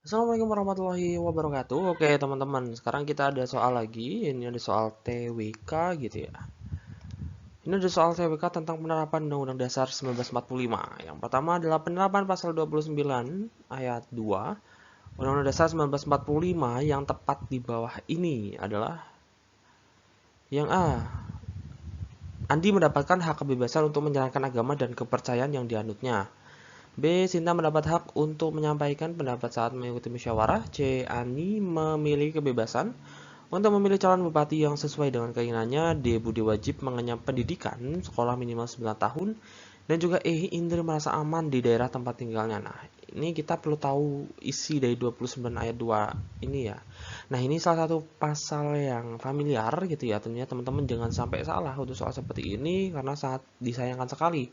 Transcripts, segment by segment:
Assalamualaikum warahmatullahi wabarakatuh. Oke teman-teman, sekarang kita ada soal lagi. Ini ada soal TWK gitu ya. Ini ada soal TWK tentang penerapan Undang-Undang Dasar 1945. Yang pertama adalah penerapan pasal 29 ayat 2 Undang-Undang Dasar 1945 yang tepat di bawah ini adalah yang A. Andi mendapatkan hak kebebasan untuk menjalankan agama dan kepercayaan yang dianutnya. B. Sinta mendapat hak untuk menyampaikan pendapat saat mengikuti musyawarah. C. Ani memiliki kebebasan untuk memilih calon bupati yang sesuai dengan keinginannya. D. Budi wajib mengenyam pendidikan sekolah minimal 9 tahun. Dan juga E. Indri merasa aman di daerah tempat tinggalnya. Nah, ini kita perlu tahu isi dari 29 ayat 2 ini ya. Nah, ini salah satu pasal yang familiar gitu ya. Tentunya teman-teman jangan sampai salah untuk soal seperti ini karena sangat disayangkan sekali.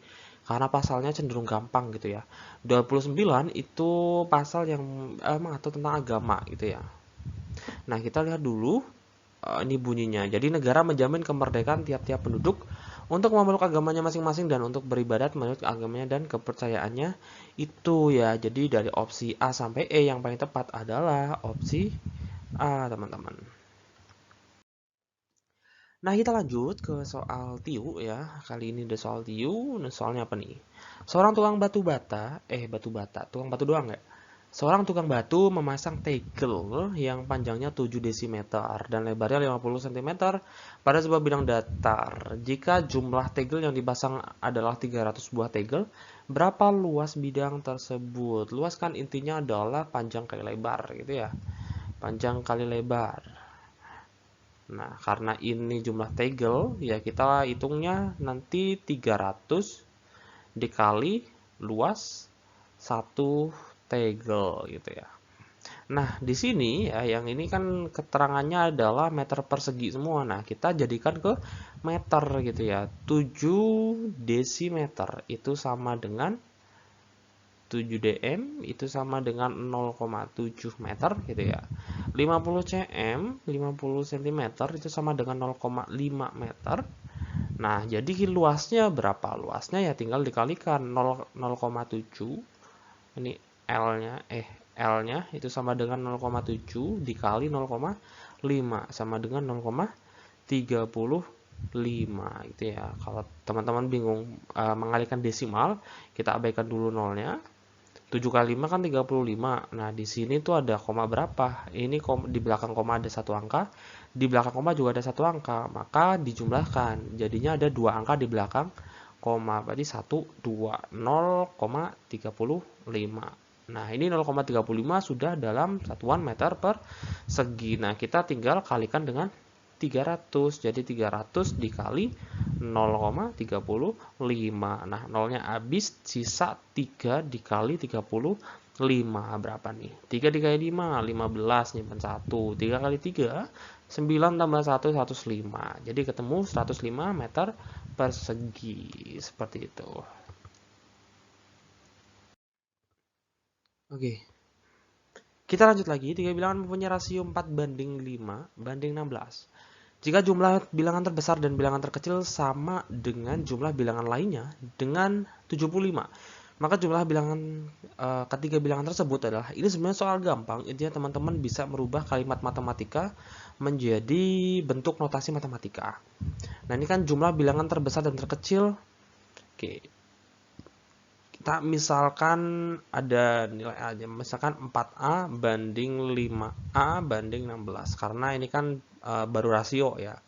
Karena pasalnya cenderung gampang gitu ya. 29 itu pasal yang mengatur tentang agama gitu ya. Nah, kita lihat dulu ini bunyinya. Jadi negara menjamin kemerdekaan tiap-tiap penduduk untuk memeluk agamanya masing-masing dan untuk beribadat menurut agamanya dan kepercayaannya itu ya. Jadi dari opsi A sampai E yang paling tepat adalah opsi A, teman-teman. Nah, kita lanjut ke soal tiu ya. Kali ini ada soal tiu. Nah, soalnya apa nih? Seorang tukang batu bata, tukang batu doang nggak? Seorang tukang batu memasang tegel yang panjangnya 7 desimeter dan lebarnya 50 cm pada sebuah bidang datar. Jika jumlah tegel yang dipasang adalah 300 buah tegel, berapa luas bidang tersebut? Luas kan intinya adalah panjang kali lebar gitu ya. Panjang kali lebar. Nah, karena ini jumlah tegel, ya kita hitungnya nanti 300 dikali luas satu tegel gitu ya. Nah, di sini ya yang ini kan keterangannya adalah meter persegi semua. Nah, kita jadikan ke meter gitu ya. 7 desimeter itu sama dengan 7 dm itu sama dengan 0,7 meter gitu ya. 50 cm, 50 cm itu sama dengan 0,5 meter. Nah, jadi luasnya berapa? Luasnya ya tinggal dikalikan 0,7. Ini L-nya L-nya itu sama dengan 0,7 dikali 0,5 sama dengan 0,35 gitu ya. Kalau teman-teman bingung mengalihkan desimal, kita abaikan dulu nolnya. 7 kali 5 kan 35. Nah, di sini tuh ada koma berapa? Ini di belakang koma ada satu angka, di belakang koma juga ada satu angka, maka dijumlahkan. Jadinya ada dua angka di belakang koma, berarti 1, 2, 0,35. Nah, ini 0,35 sudah dalam satuan meter persegi. Nah, kita tinggal kalikan dengan 300. Jadi 300 dikali 0,35. Nah, nolnya habis, sisa 3 dikali 35. Berapa nih? 3 dikali 5, 15. Nyimpen 1. 3 kali 3, 9 tambah 1, 105. Jadi ketemu 105 meter persegi. Seperti itu. Oke. Kita lanjut lagi. Tiga bilangan mempunyai rasio 4:5 banding 16. Jika jumlah bilangan terbesar dan bilangan terkecil sama dengan jumlah bilangan lainnya dengan 75, maka jumlah bilangan ketiga bilangan tersebut adalah, ini sebenarnya soal gampang. Intinya teman-teman bisa merubah kalimat matematika menjadi bentuk notasi matematika. Nah, ini kan jumlah bilangan terbesar dan terkecil. Oke, kita misalkan ada nilai aja, misalkan 4A banding 5A banding 16, karena ini kan baru rasio ya,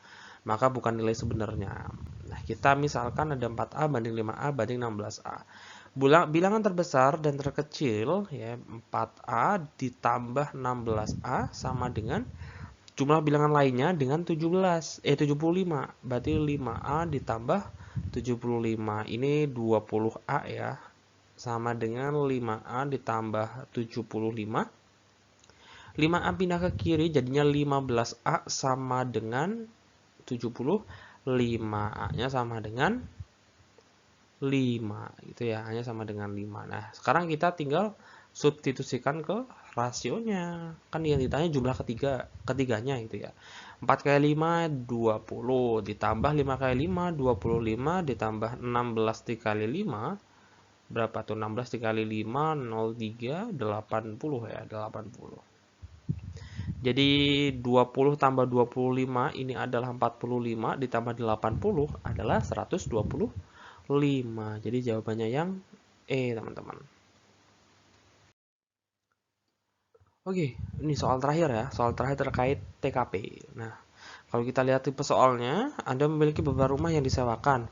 maka bukan nilai sebenarnya. Nah, kita misalkan ada 4A banding 5A banding 16A. Bilangan terbesar dan terkecil ya, 4A ditambah 16A sama dengan jumlah bilangan lainnya dengan 75. Berarti 5A ditambah 75. Ini 20A ya, sama dengan 5A ditambah 75. 5A pindah ke kiri jadinya 15A sama dengan 75. A-nya sama dengan 5 gitu ya, hanya sama dengan 5. Nah, sekarang kita tinggal substitusikan ke rasionya. Kan yang ditanya jumlah ketiganya gitu ya. 4 kali 5 20 ditambah 5 kali 5 25 ditambah 16 dikali 5 berapa tuh? 16 dikali 5, 03, 80 ya, 80. Jadi 20 tambah 25 ini adalah 45, ditambah 80 adalah 125. Jadi jawabannya yang E, teman-teman. Oke, ini soal terakhir ya, soal terakhir terkait TKP. Nah, kalau kita lihat tipe soalnya, Anda memiliki beberapa rumah yang disewakan.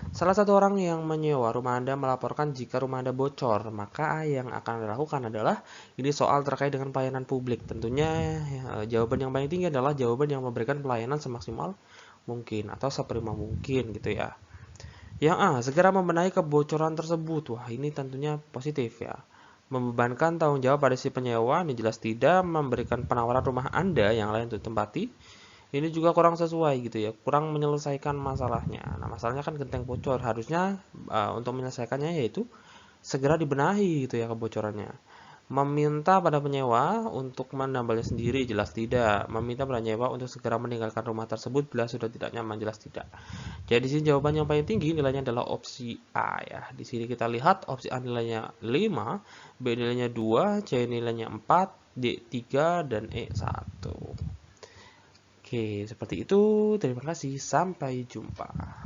Salah satu orang yang menyewa rumah Anda melaporkan jika rumah Anda bocor, maka yang akan Anda lakukan adalah ini soal terkait dengan pelayanan publik. Tentunya jawaban yang paling tinggi adalah jawaban yang memberikan pelayanan semaksimal mungkin atau seprima mungkin gitu ya. Yang A, segera membenahi kebocoran tersebut. Wah, ini tentunya positif ya. Membebankan tanggung jawab pada si penyewa, ini jelas tidak. Memberikan penawaran rumah Anda yang lain untuk tempati, ini juga kurang sesuai gitu ya, kurang menyelesaikan masalahnya. Nah, masalahnya kan genteng bocor, harusnya untuk menyelesaikannya yaitu segera dibenahi gitu ya kebocorannya. Meminta pada penyewa untuk menambahnya sendiri, jelas tidak. Meminta pada penyewa untuk segera meninggalkan rumah tersebut bila sudah tidak nyaman, jelas tidak. Jadi di sini jawaban yang paling tinggi nilainya adalah opsi A ya. Di sini kita lihat opsi A nilainya 5, B nilainya 2, C nilainya 4, D 3, dan E 1. Oke, seperti itu. Terima kasih. Sampai jumpa.